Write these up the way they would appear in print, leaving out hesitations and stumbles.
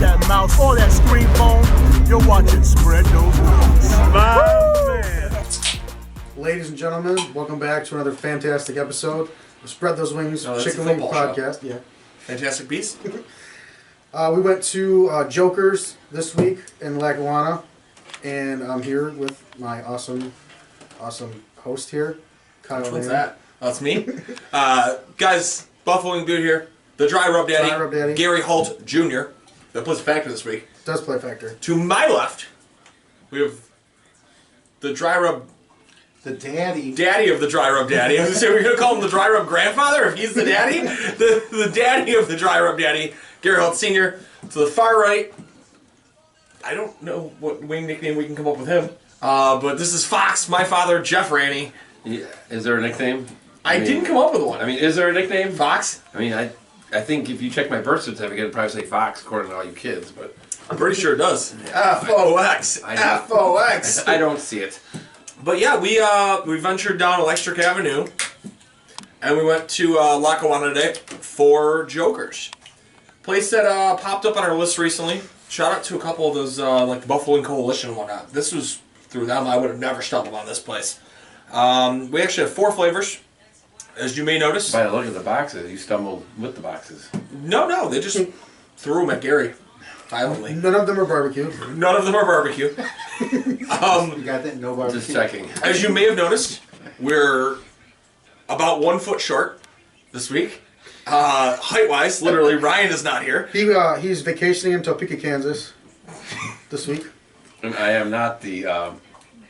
that mouse or that screen phone, you're watching Spread Those Wings. My man. Ladies and gentlemen, welcome back to another fantastic episode of Spread Those Wings Chicken Wing Podcast. Yeah. Fantastic Beast. We went to Joker's this week in Lackawanna, and I'm here with my awesome host here, Kyle. Which one's that? Oh, that's me. Guys, Buffalo Wing Dude here. The Dry Rub Daddy. Gary Holt Jr. that plays Factor this week. Does play Factor. To my left, we have the Dry Rub... The daddy. Daddy of the Dry Rub Daddy. I was going to say, we're going to call him the Dry Rub Grandfather if he's the daddy. The daddy of the Dry Rub Daddy, Gary Holt Sr. To the far right, I don't know what wing nickname we can come up with him. But this is Fox, my father, Jeff Ranney. Yeah. Is there a nickname? I mean, didn't come up with one. I mean, is there a nickname? Fox? I mean, I think if you check my birth certificate, it'd probably say Fox, according to all you kids, but... I'm pretty sure it does. F-O-X. F-O-X. I don't see it. But yeah, we ventured down Electric Avenue, and we went to Lackawanna today for Jokers. Place that popped up on our list recently. Shout out to a couple of those, like the Buffalo Wing Coalition and whatnot. This was through them. I would have never stumbled on this place. We actually have 4 flavors, as you may notice. By the look at the boxes, you stumbled with the boxes. No, they just threw them at Gary. Violently. None of them are barbecue. None of them are barbecue. You got that? No barbecue. Just checking. As you may have noticed, we're about 1 foot short this week. Height-wise, literally, Ryan is not here. He's vacationing in Topeka, Kansas this week. And I am not the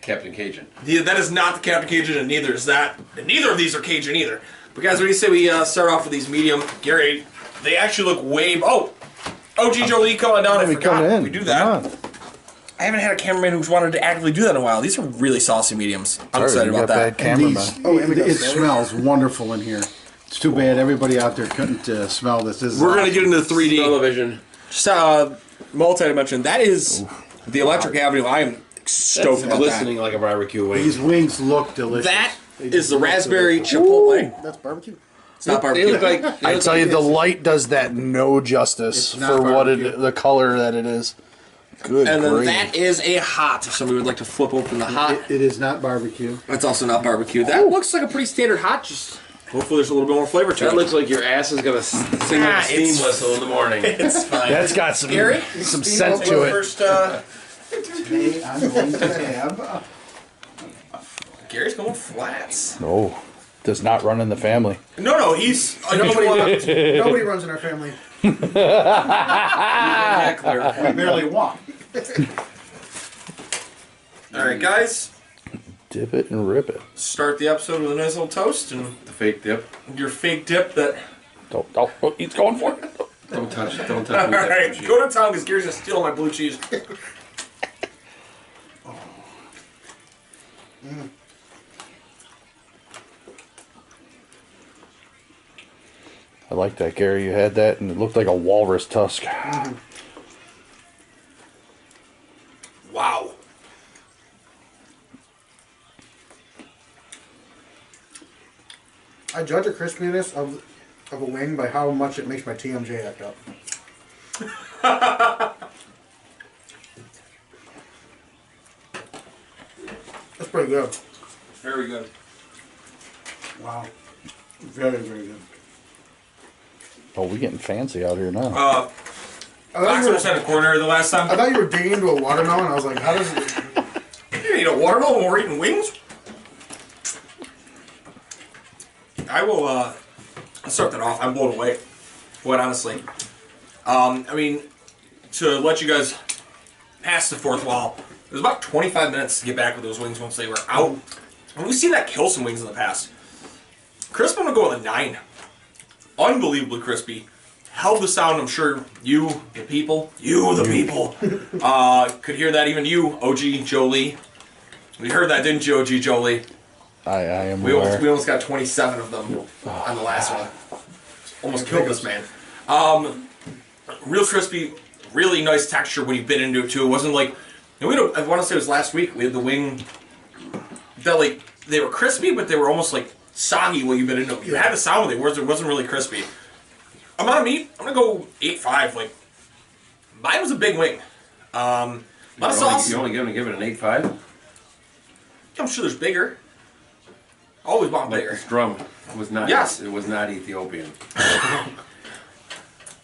Captain Cajun. That is not the Captain Cajun, and neither is that. And neither of these are Cajun either. But guys, what do you say we start off with these medium? Gary, they actually look way... Oh! OG Jolie coming down. I forgot. We do that. I haven't had a cameraman who's wanted to actively do that in a while. These are really saucy mediums. I'm excited about that. It smells wonderful in here. It's too bad everybody out there couldn't smell this. We're going to get into 3D. Television. Just multi-dimension. That is the Electric Avenue. I am stoked about glistening that. like a barbecue wing. These wings look delicious. That is the raspberry chipotle. That's barbecue. It's not barbecue. I tell you, the light does that no justice for what the color that it is. Good. And then grief. that is a hot. If somebody would like to flip open the hot. It is not barbecue. That's also not barbecue. That looks like a pretty standard hot. Just hopefully there's a little bit more flavor to it. That looks like your ass is gonna sing like a steam whistle in the morning. It's fine. That's got some Gary? some scent to it. First, Today I'm going to have... Gary's going flats. No, does not run in the family. No, he's Nobody runs in our family. We barely walk. All right, guys. Dip it and rip it. Start the episode with a nice little toast and The fake dip. your fake dip that... Don't. Oh, he's going for it. Don't touch me. All right, go to town because Gary's going to steal my blue cheese. I like that, Gary. You had that, and it looked like a walrus tusk. Wow. I judge the crispiness of a wing by how much it makes my TMJ act up. That's pretty good. Very good. Wow. Very, very good. Oh, we getting fancy out here now. Fox was in the corner the last time. I thought you were digging into a watermelon. I was like, how does it... You eat a watermelon when we're eating wings? I will, I'll start that off. I'm blown away. Quite honestly. I mean, to let you guys pass the fourth wall, it was about 25 minutes to get back with those wings once they were out. And we've seen that kill some wings in the past. Crisp, I'm going to go with a 9. Unbelievably crispy. Held the sound, I'm sure you, the people, could hear that. Even you, OG Jolie. You heard that, didn't you, OG Jolie? I am We aware. almost got 27 of them on the last one. Almost killed this man. Real crispy, really nice texture when you bit into it too. It wasn't like, I want to say it was last week, we had the wing that like, they were crispy, but they were almost like soggy when you bit into it. You had the sound with it, whereas it wasn't really crispy. Amount of meat, I'm going to go 8.5, like Mine was a big wing. A lot of sauce. You're only going to give it an 8.5? I'm sure there's bigger. Always want Like bigger. this drum was not. Yes. It was not Ethiopian.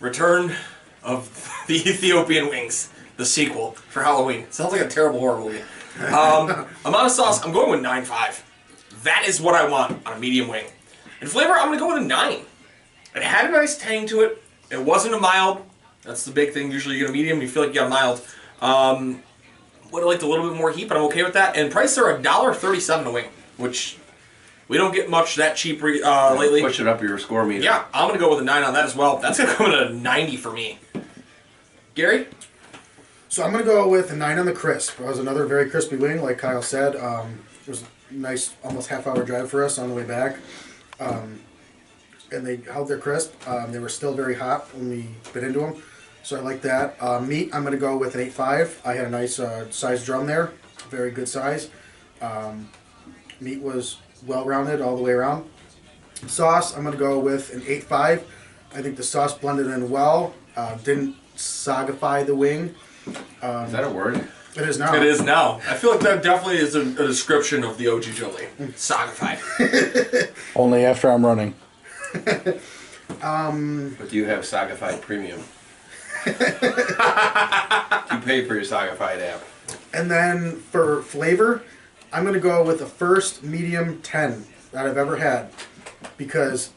Return of the Ethiopian Wings, the sequel for Halloween. Sounds like a terrible horror movie. Amount of sauce, I'm going with 9.5. That is what I want on a medium wing. And flavor, I'm going to go with a 9. It had a nice tang to it. It wasn't a mild. That's the big thing. Usually you get a medium, you feel like you got a mild. Would have liked a little bit more heat, but I'm okay with that. And prices are $1.37 a wing, which we don't get much that cheap lately. Push it up your score meter. Yeah, I'm going to go with a 9 on that as well. That's going to come in at a 90 for me. Gary? So I'm going to go with a 9 on the crisp. It was another very crispy wing, like Kyle said. It was a nice, almost half-hour drive for us on the way back. And they held their crisp. They were still very hot when we bit into them. So I like that. Meat, I'm going to go with an 8.5. I had a nice size drum there. Very good size. Meat was well-rounded all the way around. Sauce, I'm going to go with an 8.5. I think the sauce blended in well. Didn't sagify the wing. Is that a word? It is now. It is now. I feel like that definitely is a description of the OG Jolie. Sagified. Only after I'm running. But do you have Sagafied Premium? You pay for your Sagafied app. And then for flavor, I'm going to go with the first medium 10 that I've ever had because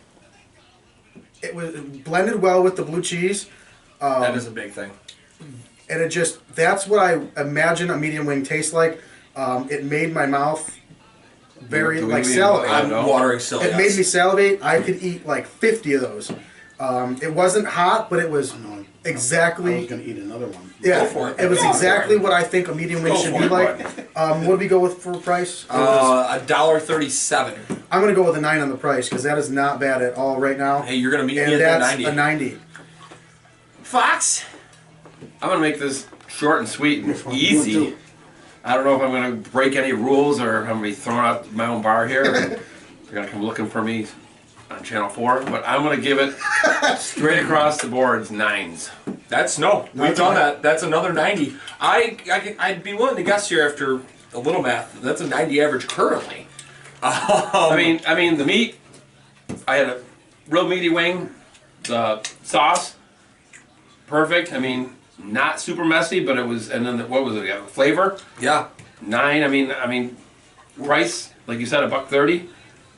it was blended well with the blue cheese. That is a big thing. And it just, that's what I imagine a medium wing tastes like. It made my mouth very, Do we like, even- salivate. I'm know. watering still. It made me salivate. I could eat like 50 of those. It wasn't hot, but it was I was exactly... going to eat another one. Yeah, Go for it. it was Go for exactly it. what I think a medium wing Go should for be it, like. What did we go with for price? It was- $1.37. I'm going to go with a 9 on the price because that is not bad at all right now. Hey, you're going to meet And me at that that's 90. a 90. Fox? I'm gonna make this short and sweet and easy. I don't know if I'm gonna break any rules or I'm gonna be throwing out my own bar here. They're gonna come looking for me on Channel 4, but I'm gonna give it straight across the boards 9s. We've done that. That's another 90. I'd be willing to guess here after a little math. That's a 90 average currently. I mean the meat. I had a real meaty wing. The sauce, perfect. I mean, not super messy, but it was. And then what was it? Yeah, flavor. Yeah. 9. I mean, price like you said, $1.30.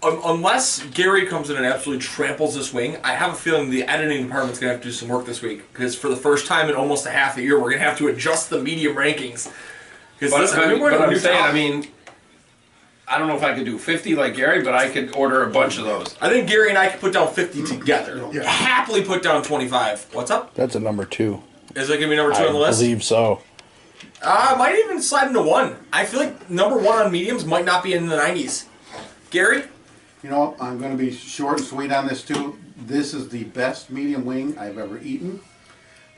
Unless Gary comes in and absolutely tramples this wing, I have a feeling the editing department's going to have to do some work this week. Because for the first time in almost a half a year, we're going to have to adjust the medium rankings. But I'm saying, I mean, I don't know if I could do 50 like Gary, but I could order a bunch of those. I think Gary and I could put down 50 together. Yeah. Happily put down 25. What's up? That's a number 2. Is it going to be number 2 on the I list? believe so. Might even slide into 1. I feel like number 1 on mediums might not be in the 90s. Gary? You know, I'm going to be short and sweet on this too. This is the best medium wing I've ever eaten.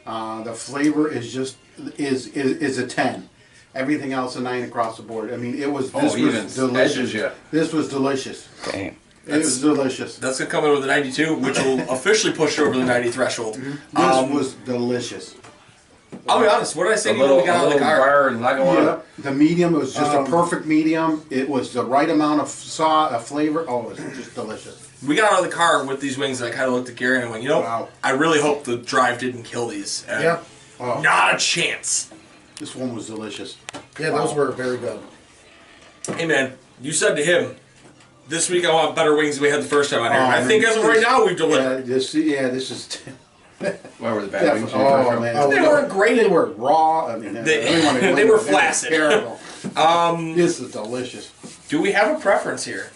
The flavor is just is a 10. Everything else a 9 across the board. I mean, it was this was delicious. This was delicious. Damn. It was delicious. That's going to come in with a 92, which will officially push it over the 90 threshold. This was delicious. I'll be honest, what did I say A to you when we got out of the car? bar in Lackawanna. Yeah, the medium was just a perfect medium. It was the right amount of flavor. Oh, it was just delicious. We got out of the car with these wings, and I kind of looked at Gary and I went, you know, Wow. I really hope the drive didn't kill these. And Yeah. Oh, Not a chance. this one was delicious. Yeah, those were very good. Hey, man, you said to him, this week I want better wings than we had the first time out here. Oh, I think as of right now, we've delivered. This is. Why were the bad wings? Oh man, They weren't great. They were raw. I mean, They were flaccid. Terrible. This is delicious. Do we have a preference here?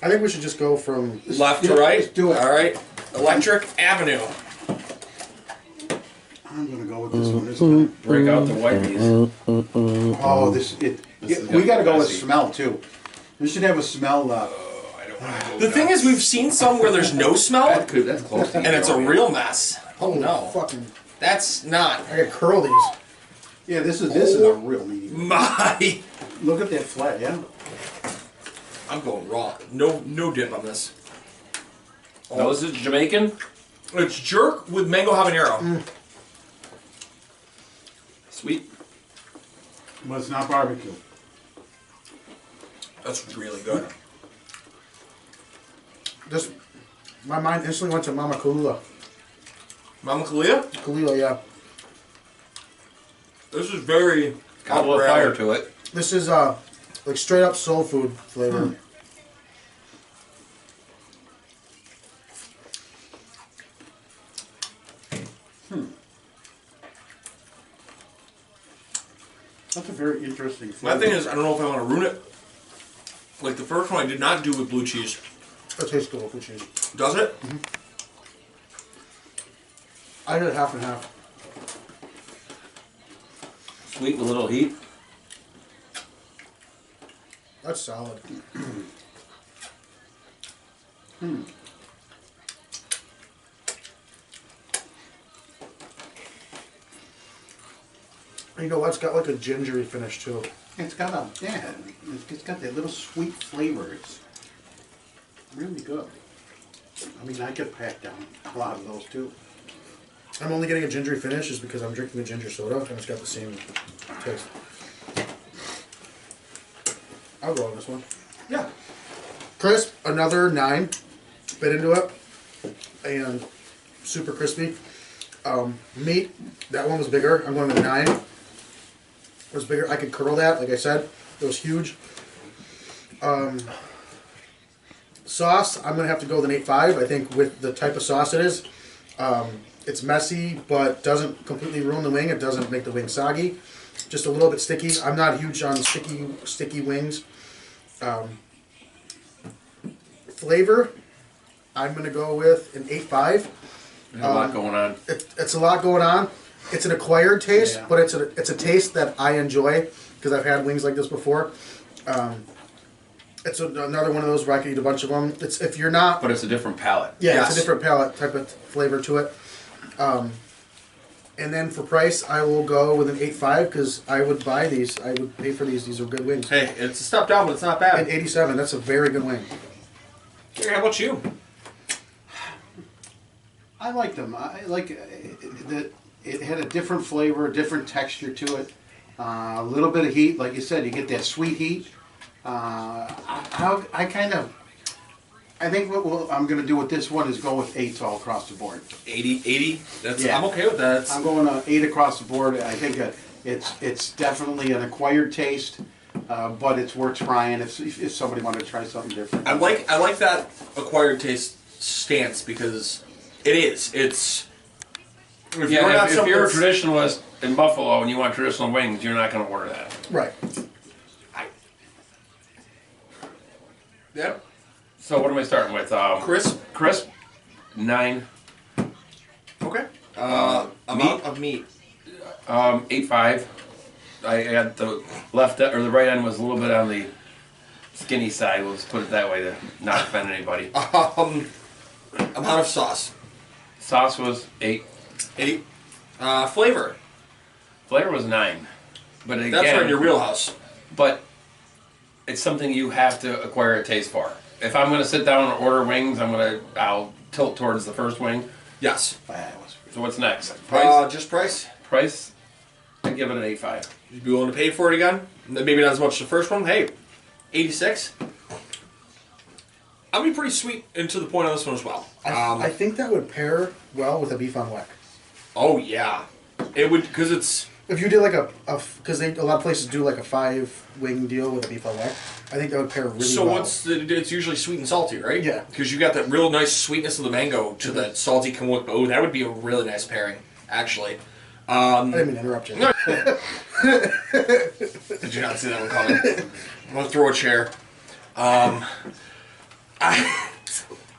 I think we should just go from... Left to Yeah, right? let's do it. All right. Electric Avenue. I'm gonna go with this one. This one. Break out the whiteys. Oh, we got to go with messy. smell too. We should have a smell. The thing is, we've seen some where there's no smell, That's close to and it's a real mess. Oh, Holy no. fucking... That's not I got curl these. Yeah, this is a real medium. my... Look at that flat. Yeah. I'm going raw. No dip on this. Oh, this is Jamaican? It's jerk with mango habanero. Sweet. But it's not barbecue. That's really good. Just my mind instantly went to Mama Kahlua. Mama Kalia? Kahlua, yeah. This is very Got a little fire to it. This is like straight up soul food flavor. That's a very interesting My flavor. thing is, I don't know if I want to ruin it. Like the first one I did not do with blue cheese. That tastes good with blue cheese. Does it? I did half and half. Sweet with a little heat. That's solid. You know what? It's got like a gingery finish too. It's got it's got that little sweet flavor. It's really good. I mean, I could pack down a lot of those too. I'm only getting a gingery finish is because I'm drinking a ginger soda and it's got the same taste. I'll go on this one. Yeah. Crisp, another 9. Bit into it. And super crispy. Meat, that one was bigger. I'm going with a 9. It was bigger. I could curl that, like I said. It was huge. Sauce, I'm going to have to go with an 8.5. I think with the type of sauce it is. It's messy, but doesn't completely ruin the wing. It doesn't make the wing soggy. Just a little bit sticky. I'm not huge on sticky wings. Flavor, I'm going to go with an 8.5. There's a lot going on. It's a lot going on. It's an acquired taste, Yeah. but it's a taste that I enjoy because I've had wings like this before. It's another one of those where I could eat a bunch of them. It's if you're not, But it's a different palate. yeah, Yes. it's a different palate type of flavor to it. And then for price, I will go with an 8.5 because I would buy these. I would pay for these. These are good wings. Hey, it's a step down, but it's not And bad. 87, that's a very good wing. Gary, how about you? I like them. I like that. It had a different flavor, a different texture to it. A little bit of heat, like you said, you get that sweet heat. I think what I'm going to do with this one is go with 8s all across the board. 80? That's Yeah. I'm okay with that. I'm going 8 across the board. I think it's definitely an acquired taste, but it's worth trying if somebody wanted to try something different. I like that acquired taste stance because it is. It's if you're not If you're a something- traditionalist in Buffalo and you want traditional wings, you're not going to order that. Right. Yep. So what am I starting with? Crisp. Crisp, 9. Okay. Amount of meat. 8.5. I got the left or the right end was a little bit on the skinny side. Let's put it that way to not offend anybody. Amount of sauce. Sauce was 8. 8. Flavor. Flavor was 9. But again, That's right in your wheelhouse. but it's something you have to acquire a taste for. If I'm going to sit down and order wings, I'll tilt towards the first wing. Yes. So what's next? Price. Just price. Price. I give it an 8.5. You'd be willing to pay for it again? Maybe not as much as the first one. Hey, 86. I'll be pretty sweet and to the point on this one as well. I think that would pair well with a beef on weck. Oh yeah, it would because it's. If you did like because a lot of places do like a 5-wing deal with a beef on weck, I think that would pair really So well. it's usually sweet and salty, right? Yeah. Because you got that real nice sweetness of the mango to that salty kamut. Oh, that would be a really nice pairing, actually. I didn't mean to interrupt you. Did you not see that one coming? I'm gonna throw a chair. I'm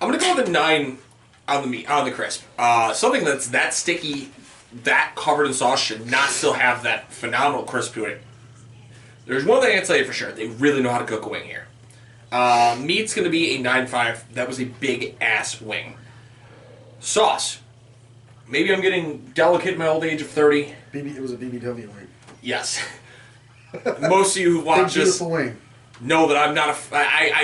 gonna go with a 9 on the meat, on the crisp. Something that's that sticky, that covered in sauce should not still have that phenomenal crisp to it. There's one thing I can tell you for sure: they really know how to cook a wing here. Meat's gonna be a 9.5. That was a big ass wing. Sauce. Maybe I'm getting delicate in my old age of 30. It was a BBW wing. Yes. Most of you who Big, watch this beautiful wing. know that I'm not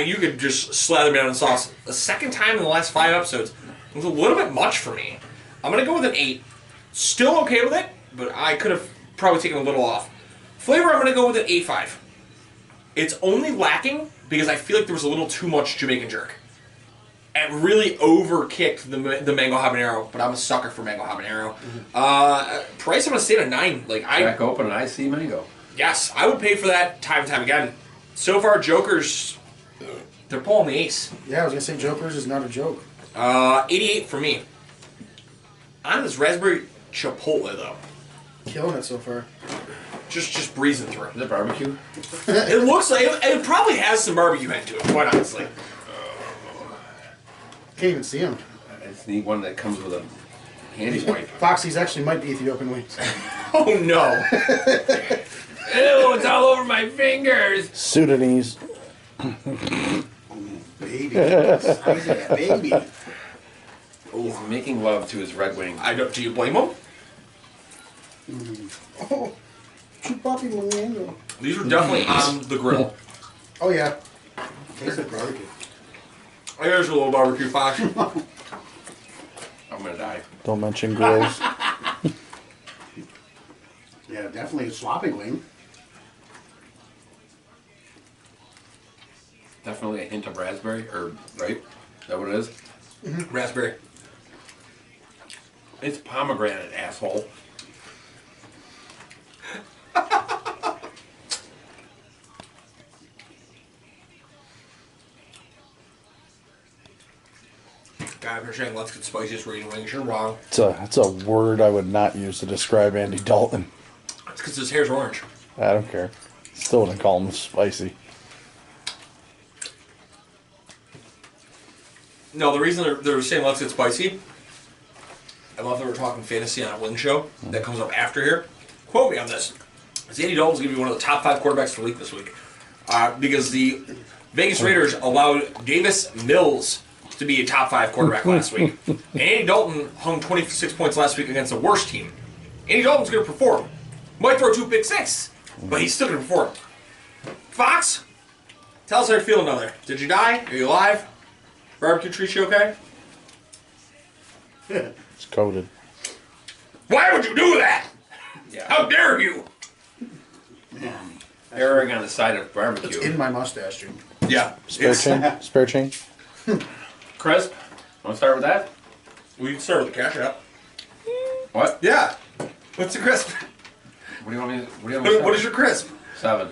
you could just slather me on the sauce. The second time in the last 5 episodes, it was a little bit much for me. I'm going to go with an 8. Still okay with it, but I could have probably taking a little off. Flavor, I'm going to go with an 8.5. It's only lacking because I feel like there was a little too much Jamaican jerk. It really overkicked the mango habanero, but I'm a sucker for mango habanero. Price, I'm going to stay at a 9. Like Crack open and I see mango. Yes, I would pay for that time and time again. So far, Jokers, they're pulling the ace. Yeah, I was gonna say Jokers is not a joke. 88 for me. On this raspberry chipotle though, Killing it so far. just breezing through. Is it barbecue? It looks like it probably has some barbecue into it. Quite honestly. Can't even see him. I just need one that comes with a handy wipe. Foxy's actually might be Ethiopian wings. Oh no! Ew, it's all over my fingers. Sudanese. Baby. Baby. He's making love to his Red Wing. I don't. Do you blame him? Oh, chupapi mango. These are definitely on the grill. Oh yeah. Tastes like barbecue. Here's a little barbecue Fox. I'm gonna die. Don't mention grills. Yeah, definitely a sloppy wing. Definitely a hint of raspberry, or right? Is that what it is? Raspberry. It's pomegranate, asshole. God, if you're saying let's get spiciest rating wings, you're wrong. It's a word I would not use to describe Andy Dalton. It's because his hair's orange. I don't care. Still wouldn't call him spicy. No, the reason they're saying let's get spicy, I love that we're talking fantasy on a wing show that comes up after here. Quote me on this. Andy Dalton's going to be one of the top 5 quarterbacks for the league this week. Because the Vegas Raiders allowed Davis Mills to be a top 5 quarterback last week. And Andy Dalton hung 26 points last week against the worst team. Andy Dalton's going to perform. Might throw 2 pick six, but he's still going to perform. Fox, tell us how you're feeling down there. Did you die? Are you alive? Barbecue treat you okay? It's coated. Why would you do that? Yeah. How dare you? Erring on the side of It's barbecue. in my mustache, dude. Yeah. Spare chain? Spare chain? Crisp. Want to start with that? We can start with the cash app. What? Yeah. What's the crisp? What do you want me? What do you want me to What is start? your crisp? 7.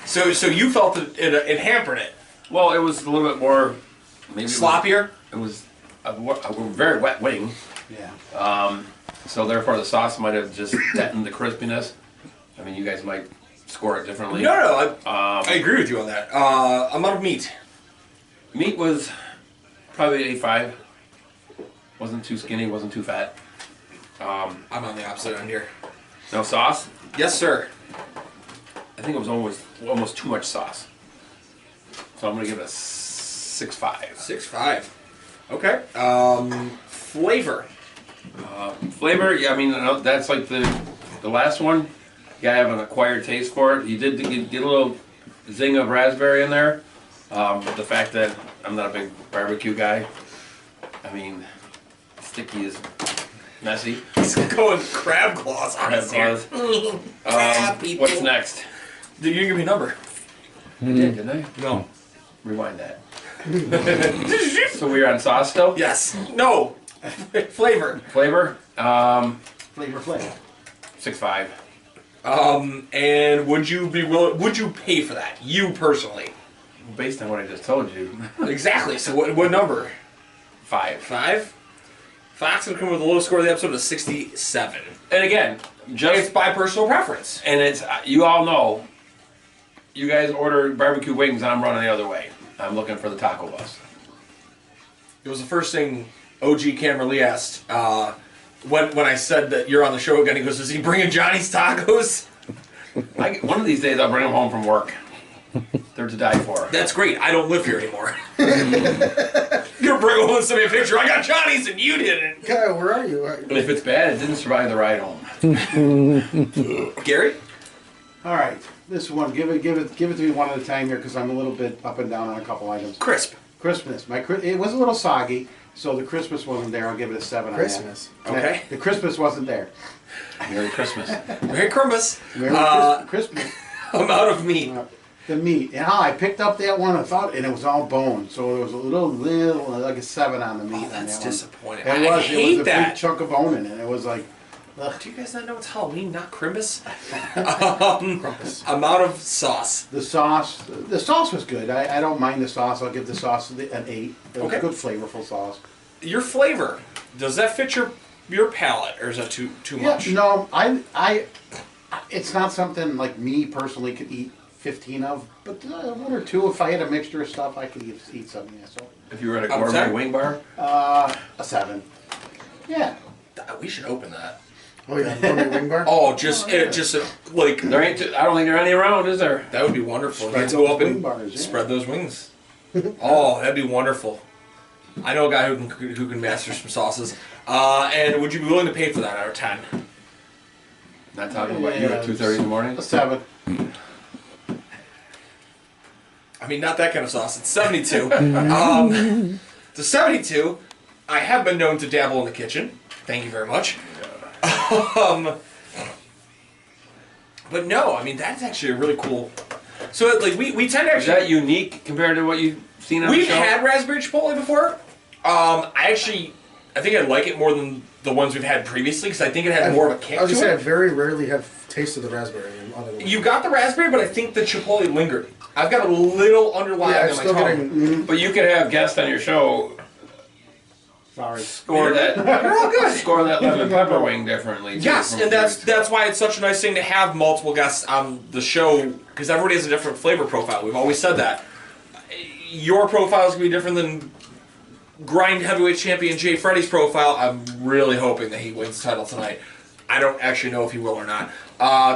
So you felt that it hampered it. Well, it was a little bit more. Maybe Sloppier? It was a very wet wing. Yeah. So therefore, the sauce might have just deadened the crispiness. I mean, you guys might score it differently. No, I agree with you on that. Amount of meat. Meat was probably 8.5. Wasn't too skinny, wasn't too fat. I'm on the opposite end here. No sauce. Yes, sir. I think it was almost too much sauce. So I'm gonna give it a 6.5. 6.5. Okay. Flavor. Flavor, yeah, I mean that's like the last one. Yeah, I have an acquired taste for it. You did get a little zing of raspberry in there, but the fact that I'm not a big barbecue guy, I mean, sticky is messy. He's going crab claws on us here. People. What's next? Did you give me a number? I did, didn't I? No. Rewind that. So we're on sauce still? Yes. No. Flavor. Flavor? Flavor. 6.5. And would you be willing? Would you pay for that? You personally? Based on what I just told you, Exactly. So what number? 5. 5. Fox would come with the lowest score of the episode of 67. And again, It's just by personal preference. and it's you all know. You guys order barbecue wings, I'm running the other way. I'm looking for the taco bus. It was the first thing OG Cameron Lee asked when I said that you're on the show again. He goes, "Is he bringing Johnny's tacos?" One of these days, I'll bring them home from work. They're to die for. That's great. I don't live here anymore. You're bringing home somebody a picture. I got Johnny's and you didn't. Kyle, where are you? And if it's bad, it didn't survive the ride home. Gary? All right. This one, give it to me one at a time here because I'm a little bit up and down on a couple items. Crisp. Crispness. It was a little soggy, so the crispness wasn't there. I'll give it a 7 Christmas. on that. Okay. The crispness wasn't there. Merry Christmas. Merry Christmas. Crispness. Amount of meat. The meat. And I picked up that one, and it was all bone, so there was a little like a 7 on the meat. That's on that disappointing. One. I hate it was a that. big chunk of bone in it. It was like, Do you guys not know it's Halloween, not Crimbus? Amount of sauce. the sauce was good. I don't mind the sauce. I'll give the sauce an 8. It was Okay. good, flavorful sauce. Your flavor, does that fit your palate, or is that too much? Yeah, no, I it's not something like me personally could eat 15 of, but 1 or 2. If I had a mixture of stuff, I could eat something. Yeah, so If you were at a I'm gourmet sorry? wing bar, a 7. Yeah. We should open that. Oh yeah, gourmet wing bar. Oh, like there ain't. I don't think there are any around, is there? that would be wonderful. Spread Let's go those up and wing bars, yeah. spread those wings. Oh, that'd be wonderful. I know a guy who can master some sauces. And would you be willing to pay for that out of 10? Not talking about you at 2:30 in the morning. A 7. I mean, not that kind of sauce. It's 72. The 72. I have been known to dabble in the kitchen. Thank you very much. But no, I mean that's actually a really cool. So like we tend to Is actually that unique compared to what you've seen on the we've show? had raspberry chipotle before. I think I like it more than the ones we've had previously because I think it has more of a kick I was to just saying, I it. very rarely have tasted the raspberry in other ones. You got the raspberry, but I think the chipotle lingered. I've got a little underlying Yeah, I'm in my still tongue. getting. But you could have guests on your show Sorry. score that. You're all good. Score that lemon pepper wing differently. Too, Yes, from and that's flavor to that's why it's such a nice thing to have multiple guests on the show because everybody has a different flavor profile. We've always said that. Your profile is going to be different than Grind Heavyweight Champion Jay Freddy's profile. I'm really hoping that he wins the title tonight. I don't actually know if he will or not.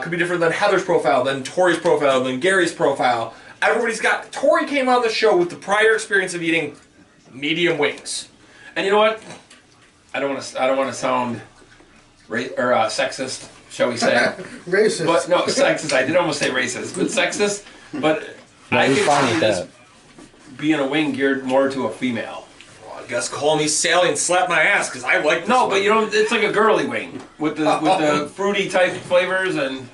Could be different than Heather's profile, than Tori's profile, than Gary's profile. Everybody's got... Tori came on the show with the prior experience of eating medium wings. And you know what? I don't want to sound sexist, shall we say? Racist. But no, sexist. I did almost say racist, but sexist. But I you're could fine see with this that. being a wing geared more to a female. Well, I guess call me Sally and slap my ass because I like this No, one. but you know, it's like a girly wing with the fruity type flavors, and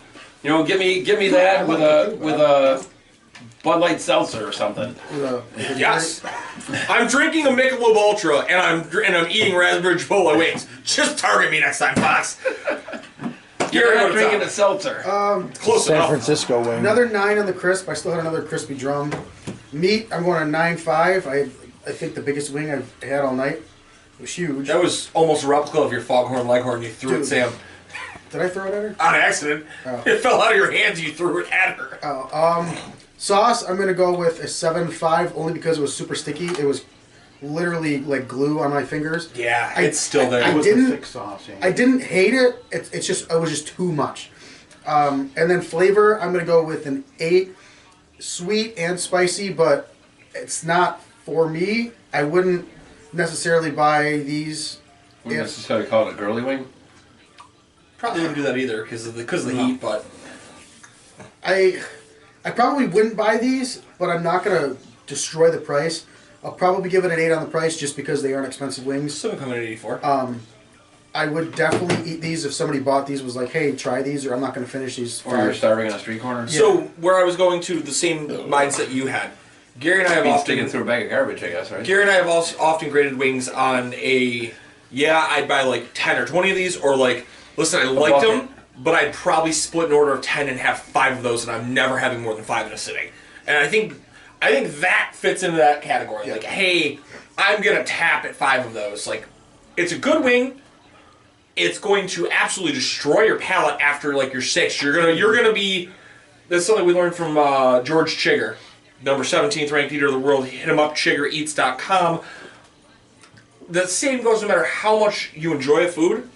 you know, give me that with a Bud Light seltzer or something. Yes, I'm drinking a Michelob Ultra and I'm eating raspberry chipotle wings. Just target me next time, Fox. You're not what's drinking up. a seltzer. Close San enough. Francisco wing. Another 9 on the crisp. I still had another crispy drum. Meat, I'm going to 9.5. I think the biggest wing I've had all night. It was huge. That was almost a replica of your Foghorn Leghorn you threw at Dude. Sam Did I throw it at her? on accident. Oh. It fell out of your hands. You threw it at her. Sauce, I'm going to go with a 7.5 only because it was super sticky. It was literally like glue on my fingers. Yeah, I- it's still there. I It was didn't- the thick sauce. Yeah. I didn't hate it. It was just too much. And then flavor, I'm going to go with an 8. Sweet and spicy, but it's not for me. I wouldn't necessarily buy these. Wouldn't if- necessarily call it a girly wing. Probably wouldn't do that either because of the heat. But I probably wouldn't buy these, but I'm not going to destroy the price. I'll probably give it an 8 on the price just because they aren't expensive wings. still coming at 84. I would definitely eat these if somebody bought these, was like, hey, try these, or I'm not going to finish these. Or you're starving on a street corner. So where I was going to, the same mindset you had. Gary and I have Be often sticking through a bag of garbage, I guess, right? Gary and I have also often graded wings on a, I'd buy like 10 or 20 of these, or like, listen, I liked bucket. them, but I'd probably split an order of 10 and have 5 of those, and I'm never having more than 5 in a sitting. And I think that fits into that category. Yeah. Like, hey, I'm gonna tap at 5 of those. Like, it's a good wing. It's going to absolutely destroy your palate after like your 6. You're gonna be. That's something we learned from George Chigger, number 17th ranked eater of the world. Hit him up, chiggereats.com. The same goes no matter how much you enjoy a food.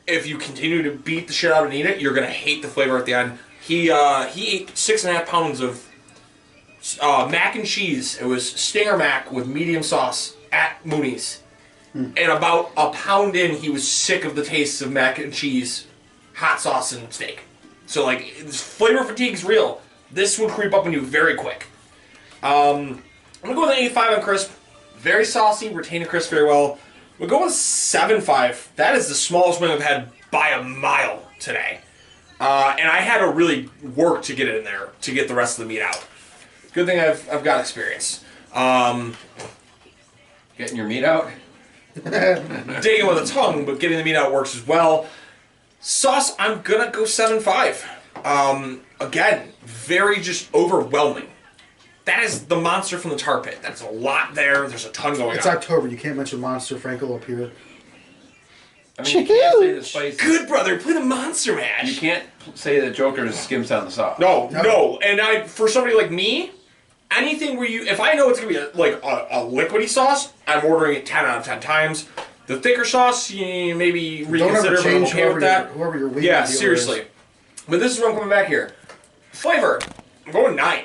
If you continue to beat the shit out and eat it, you're gonna hate the flavor at the end. He ate 6.5 pounds of mac and cheese. It was Stinger mac with medium sauce at Mooney's. And about a pound in, he was sick of the taste of mac and cheese, hot sauce, and steak. So, like, flavor fatigue's real. This would creep up on you very quick. I'm gonna go with an 8.5 on crisp. Very saucy, retaining crisp very well. We'll go with 7.5. That is the smallest wing I've had by a mile today. And I had to really work to get it in there to get the rest of the meat out. Good thing I've got experience. Getting your meat out? Digging with a tongue, but getting the meat out works as well. Sauce, I'm gonna go 7.5. Again, very just overwhelming. That is the monster from the tar pit. That's a lot there. There's a ton going It's on. October. You can't mention Monster Frankel up here. I mean, you can't say the spice. Good brother, play the monster mash. You can't say that Joker skims down the sauce. No. And for somebody like me, anything where if I know it's gonna be a liquidy sauce, I'm ordering it 10 out of 10 times. The thicker sauce, maybe reconsider, but I'm okay with that. Whoever your wing Yeah, dealer seriously. is. But this is where I'm coming back here. Flavor, I'm going 9.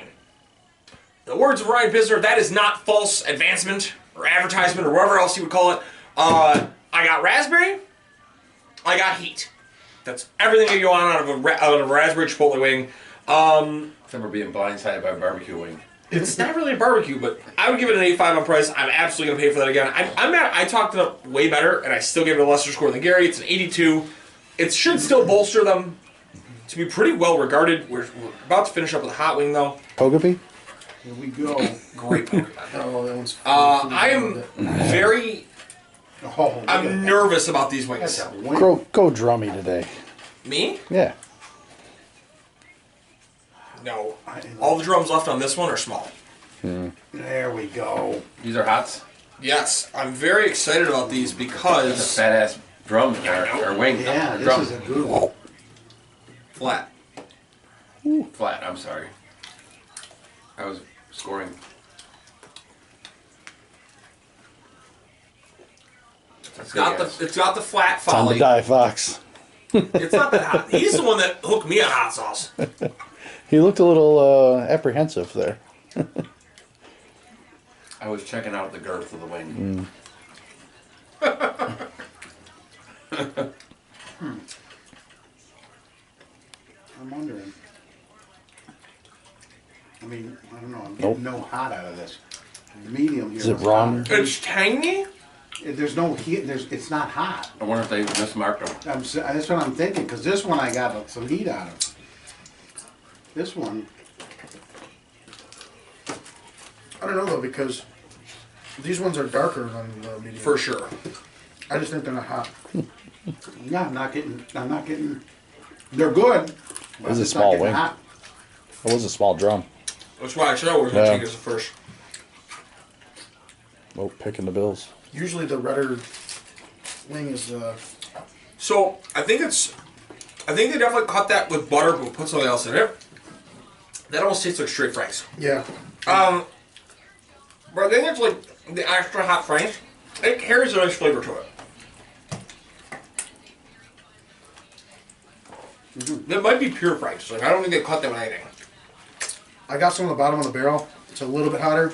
The words of Ryan Bisner, that is not false advancement or advertisement or whatever else you would call it. I got raspberry. I got heat. That's everything you want out of a raspberry chipotle wing. Except for being blindsided by a barbecue wing. It's not really a barbecue, but I would give it an 8.5 on price. I'm absolutely going to pay for that again. I'm mad. I talked it up way better, and I still gave it a lesser score than Gary. It's an 82. It should still bolster them to be pretty well regarded. We're about to finish up with a hot wing, though. Pogapi? Here we go. Great Pokemon. Oh, that one's. I am very... Oh, look at I'm that. nervous about these wings. That's a wing. Go drummy today. Me? Yeah. No. All the drums left on this one are small. There we go. These are hots. Yes, I'm very excited about these That's a because... fat ass drum or wing. Yeah, this drum. is a good one. Flat. Flat. I'm sorry. I was scoring. It's got the flat Time folly. to die, Fox. It's not that hot. He's the one that hooked me on hot sauce. He looked a little apprehensive there. I was checking out the girth of the wing. I'm wondering. I mean, I don't know. I'm Nope. getting no hot out of this. The medium here. Is it was wrong? hotter. It's tangy. There's no heat. It's not hot. I wonder if they mismarked them. That's what I'm thinking. Because this one I got some heat out of. This one. I don't know though because these ones are darker than the medium. For sure. I just think they're not hot. Yeah, I'm not getting. They're good. but This is a it's not small getting wing. hot. It was a small drum. That's why I said I was going Yeah. to take it as a first. Oh, picking the bills. Usually the redder wing is. So, I think they definitely cut that with butter, but put something else in it. That almost tastes like straight Franks. Yeah. But I think it's like the extra hot Franks. It carries a nice flavor to it. That might be pure Franks. Like I don't think they cut them with anything. I got some on the bottom of the barrel. It's a little bit hotter,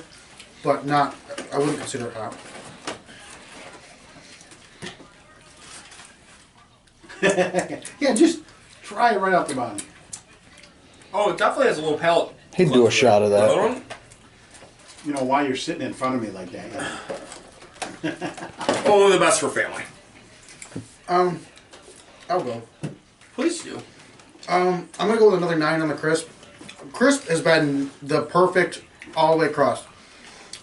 but not. I wouldn't consider it hot. Yeah, just try it right off the bottom. Oh, it definitely has a little palate. He'd do a shot of The other that. one? You know why you're sitting in front of me like that. Yeah. Oh, the best for family. I'll go. Please do. I'm gonna go with another 9 on the crisp. Crisp has been the perfect all the way across.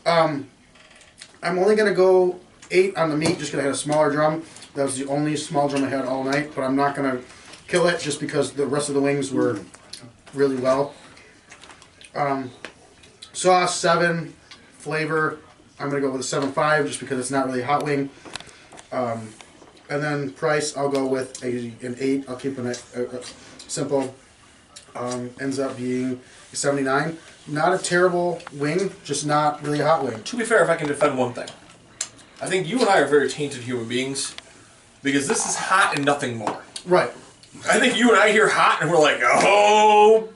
I'm only gonna go 8 on the meat, just because I had a smaller drum. That was the only small drum I had all night, but I'm not gonna kill it just because the rest of the wings were really well. Sauce 7, flavor. I'm gonna go with a 7.5 just because it's not really a hot wing. And then price, I'll go with an 8. I'll keep it simple. Ends up being 79. Not a terrible wing, just not really a hot wing. To be fair, if I can defend one thing, I think you and I are very tainted human beings because this is hot and nothing more. Right. I think you and I hear hot and we're like, oh,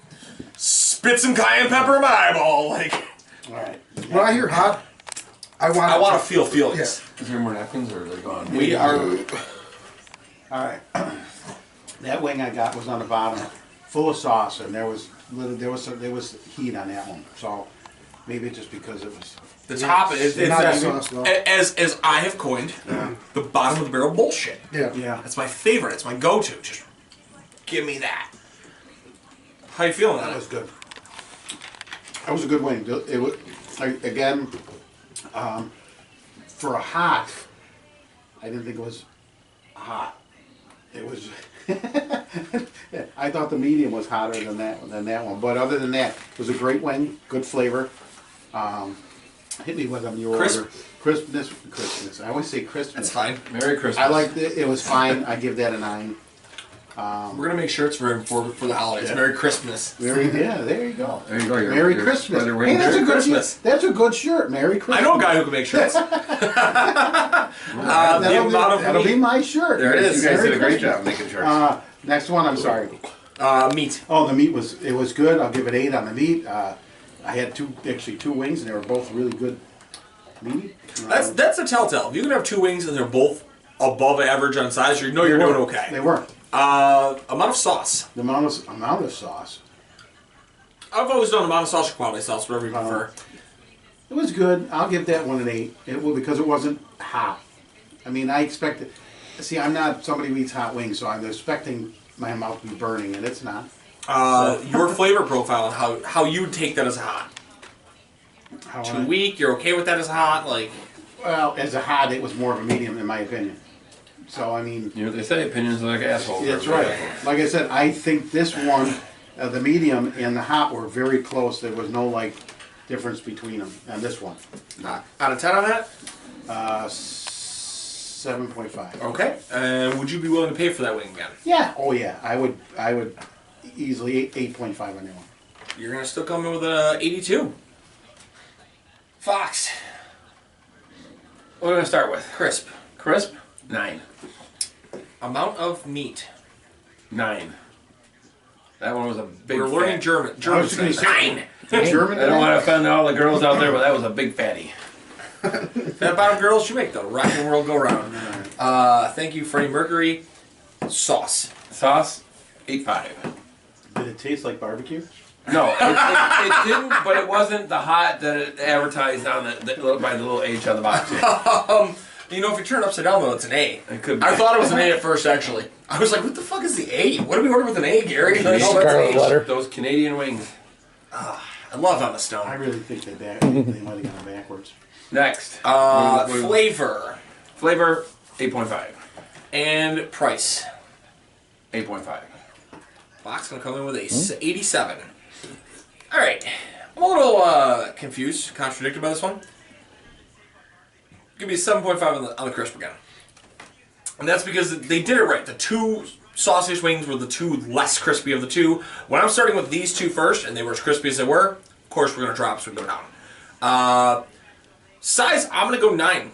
spit some cayenne pepper in my eyeball. Like, All right. When I hear hot, I want to feel feelings. Yeah. Is there more napkins or are they gone? We are. All right. That wing I got was on the bottom, full of sauce, and there was heat on that one. So Maybe just because it was. The top is not as, sauce, though. as I have coined the bottom of the barrel bullshit. Yeah. Yeah. That's my favorite. It's my go-to. Just give me that. How you feeling on That it? was good. That was a good wing. It was, again, for a hot, I didn't think it was hot. It was. I thought the medium was hotter than that one. But other than that, it was a great wing. Good flavor. Hit me with on your Crisp. order. Crispness. I always say crispness. That's fine. Merry Christmas. I liked it. It was fine. I give that a 9. We're gonna make shirts for the holidays. Yeah. Merry Christmas. Yeah, there you go. There you go. Merry Christmas. Brother Hey, Wayne. that's a Merry good Christmas. shirt. That's a good shirt. Merry Christmas. I know a guy who can make shirts. The amount of That'll be meat. my shirt. There it is. You guys Merry did a great Christmas. job making shirts. Next one, I'm sorry. Meat. Oh, the meat was good. I'll give it 8 on the meat. I had two wings, and they were both really good meaty. That's a telltale. If you can have 2 wings and they're both above average on size, you know you're doing okay. They weren't. Amount of sauce. The amount of sauce. I've always done amount of sauce or quality sauce, whatever you prefer. It was good. I'll give that one an 8. Because it wasn't hot. I mean, I expected. See, I'm not somebody who eats hot wings, so I'm expecting my mouth to be burning, and it's not. Your flavor profile and how you would take that as a hot. How Too weak, you're okay with that as a hot? Like, Well, as a hot, it was more of a medium, in my opinion. So, I mean, You know what they say, opinions are like assholes. that's right. Like I said, I think this one, the medium and the hot were very close. There was no, difference between them. And this one, out of 10 on that? 7.5. Okay. And would you be willing to pay for that wing again? Yeah. Oh, yeah. I would easily 8.5 on that one. You're going to still come in with a 82. Fox. What are we going to start with? Crisp. Crisp? 9. Amount of meat. 9. That one was a big We're learning fat- German. I German was gonna says say- 9. German. I don't want to offend all the girls out there, but that was a big fatty. That bottom girls should make the rock and roll go round. Thank you, Freddie Mercury. Sauce. Sauce? 8.5. Did it taste like barbecue? No, it didn't, but it wasn't the hot that it advertised on by the little H on the box. You know, if you turn it upside down, though, it's an A. It could be. I thought it was an A at first, actually. I was like, what the fuck is the A? What did we order with an A, Gary? No, that's Scarlet H. letter. Those Canadian wings. I love Emma I Stone. really think they might have gone backwards. Next. Flavor Flavor, 8.5. and price. 8.5. Fox gonna come in with a 87. All right, I'm a little confused, contradicted by this one. Give me a 7.5 on the crisp again, and that's because they did it right. The 2 sausage wings were the 2 less crispy of the 2. When I'm starting with these 2 first, and they were as crispy as they were, of course we're gonna drop, so we go down. Size, I'm gonna go 9.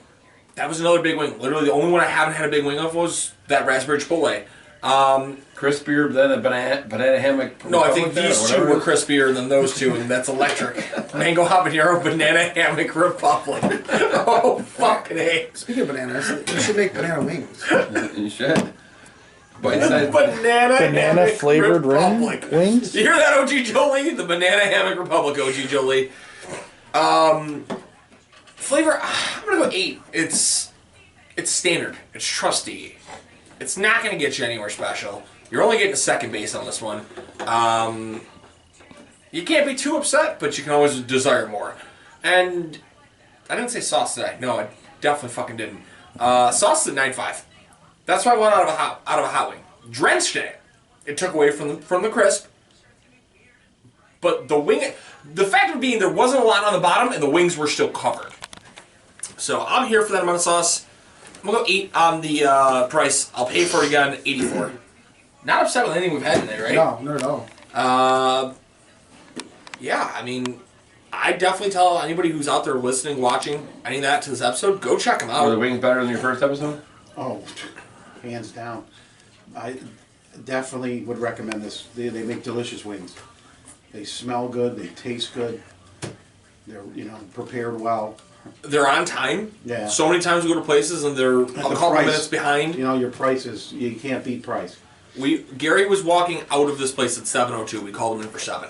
That was another big wing. Literally, the only one I haven't had a big wing of was that raspberry chipotle. Crispier than a banana hammock. No, I think Republic these there, 2 or were whatever. crispier than those 2, and that's electric. Mango habanero, banana hammock republic. Oh, fucking A. Speaking of bananas, you should make banana wings. You should. Bite-sized. Banana Banana hammock flavored republic. wings? You hear that, OG Jolie? The banana hammock republic, OG Jolie. Flavor, I'm gonna go 8. It's standard. It's trusty. It's not gonna get you anywhere special. You're only getting a second base on this one. You can't be too upset, but you can always desire more. And I didn't say sauce today. No, I definitely fucking didn't. Sauce is at 9.5. That's what I want out of a hot wing. Drenched in it. It took away from the crisp. But the wing, the fact of being there wasn't a lot on the bottom, and the wings were still covered. So I'm here for that amount of sauce. I'm gonna go 8 on the price. I'll pay for it again, 84. Not upset with anything we've had today, right? No, not at all. Yeah, I mean, I definitely tell anybody who's out there listening, watching, any of that to this episode, go check them Were the out. wings better than your first episode? Oh, hands down. I definitely would recommend this. They make delicious wings. They smell good. They taste good. They're prepared well. They're on time. Yeah. So many times we go to places and they're a couple price. minutes behind. Your price you can't beat price. Gary was walking out of this place at 7:02. We called him in for 7.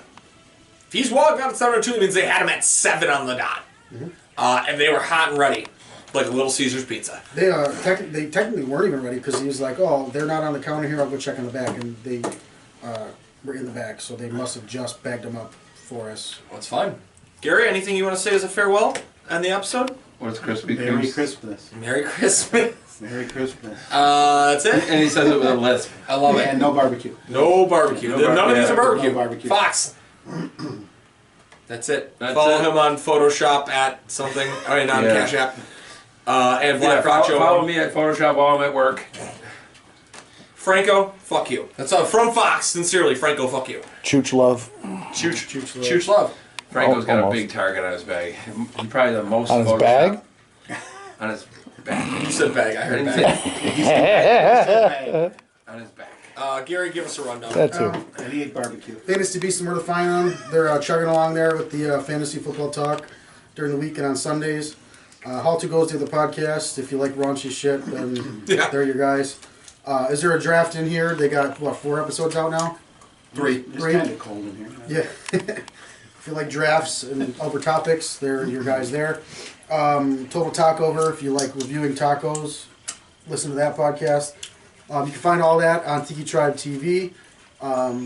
he's walking out at 7:02, it means they had him at 7 on the dot. And they were hot and ready, like a Little Caesars pizza. They technically weren't even ready because he was like, "Oh, they're not on the counter here. I'll go check in the back." And they were in the back, so they must have just bagged them up for us. That's fine. Gary, anything you want to say as a farewell on the episode? What's crispy? Merry Christmas. Merry Christmas. Merry Christmas. That's it. And he says it with a lisp. I love it. And no barbecue. No barbecue. None of these are barbecue. No barbecue. Fox. That's it. That's Follow it. him on Photoshop at something. I mean, not Cash App. And Black Rock Joe. Follow me at Photoshop while I'm at work. Franco, fuck you. That's all. From Fox, sincerely, Franco, fuck you. Chooch love. Chooch love. Franco's got a Almost. big target on his bag. He's probably the most On his Photoshop- bag? On his bag. You said bag. I heard bag. On his back. Gary, give us a rundown. That too. And he ate barbecue. Fantasy Beasts and where to find them. They're chugging along there with the fantasy football talk during the week and on Sundays. How to Goes to the podcast. If you like raunchy shit, then Yeah. they're your guys. Is there a draft in here? They got, 4 episodes out now? 3. It's Three. kind of cold in here. Yeah. If you like drafts and other topics, they're your guys there. Total Talkover, if you like reviewing tacos, listen to that podcast. You can find all that on Tiki Tribe TV.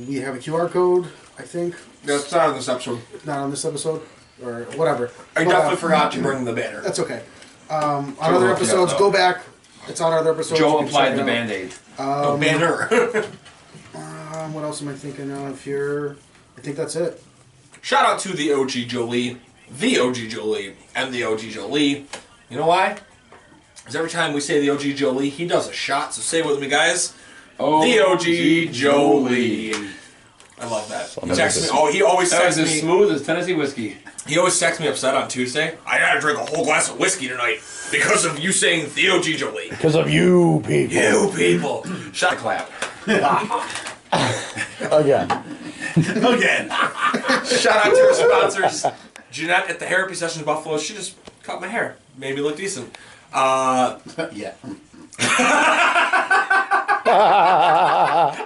We have a QR code, I think. That's not on this episode. Not on this episode, or whatever. I But, definitely forgot to bring the banner. That's okay. On other episodes, go back. It's on other episodes. Joe You can check applied the it out. Band-Aid. Banner. What else am I thinking of here? I think that's it. Shout out to the OG Jolie, and the OG Jolie. You know why? Because every time we say the OG Jolie, he does a shot. So say it with me, guys. The OG Jolie. I love that. He texts me. Oh, he always That was texts as me. smooth as Tennessee whiskey. He always texts me upset on Tuesday. I gotta drink a whole glass of whiskey tonight because of you saying the OG Jolie. Because of you people. You people. Shot Clap. Again. again. Shout out to our sponsors. Jeanette at the Therapy Sessions Buffalo. She just cut my hair. Made me look decent. Yeah.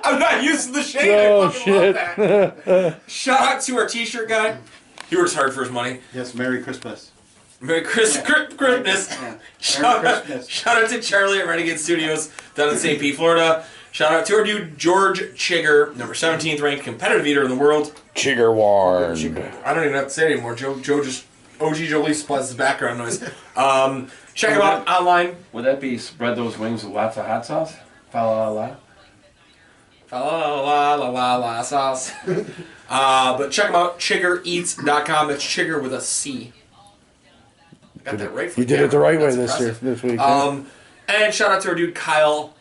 I'm not used to the shade. Oh, I fucking love that. Shout out to our t-shirt guy. He works hard for his money. Yes, Merry Christmas. Merry Christmas. Christmas. Yeah. Shout Merry out, Christmas. shout out to Charlie at Renegade Studios down in St. Pete, Florida. Shout out to our dude George Chigger, number 17th ranked competitive eater in the world. Chigger warned. I don't even have to say it anymore. Joe just OG Jolie supplies the background noise. Check him out online. Would that be spread those wings with lots of hot sauce? Fa la la. La la la la sauce. But check them out, chiggereats.com. That's Chigger with a C. Got that right for You did it the right way That's this impressive. week. Huh? And shout out to our dude Kyle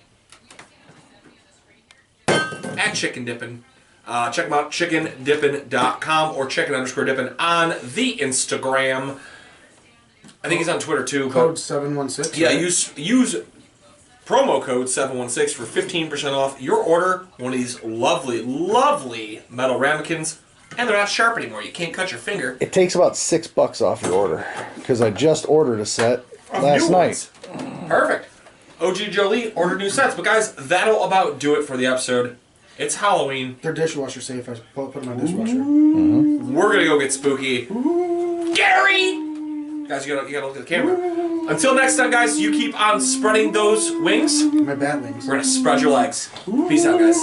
at Chicken Dippin'. Check him out, chickendippin.com or chicken_dippin' on the Instagram. I think he's on Twitter too. but- Code 716. Yeah, right? use promo code 716 for 15% off your order. One of these lovely, lovely metal ramekins. And they're not sharp anymore. You can't cut your finger. It takes about $6 off your order. Because I just ordered a set Of last new night. ones. Perfect. OG Jolie ordered new sets. But guys, that'll about do it for the episode. It's Halloween. They're dishwasher safe. I put them on dishwasher. We're going to go get spooky. Gary! Guys, you gotta look at the camera. Until next time, guys, you keep on spreading those wings. My bat wings. We're going to spread your legs. Peace out, guys.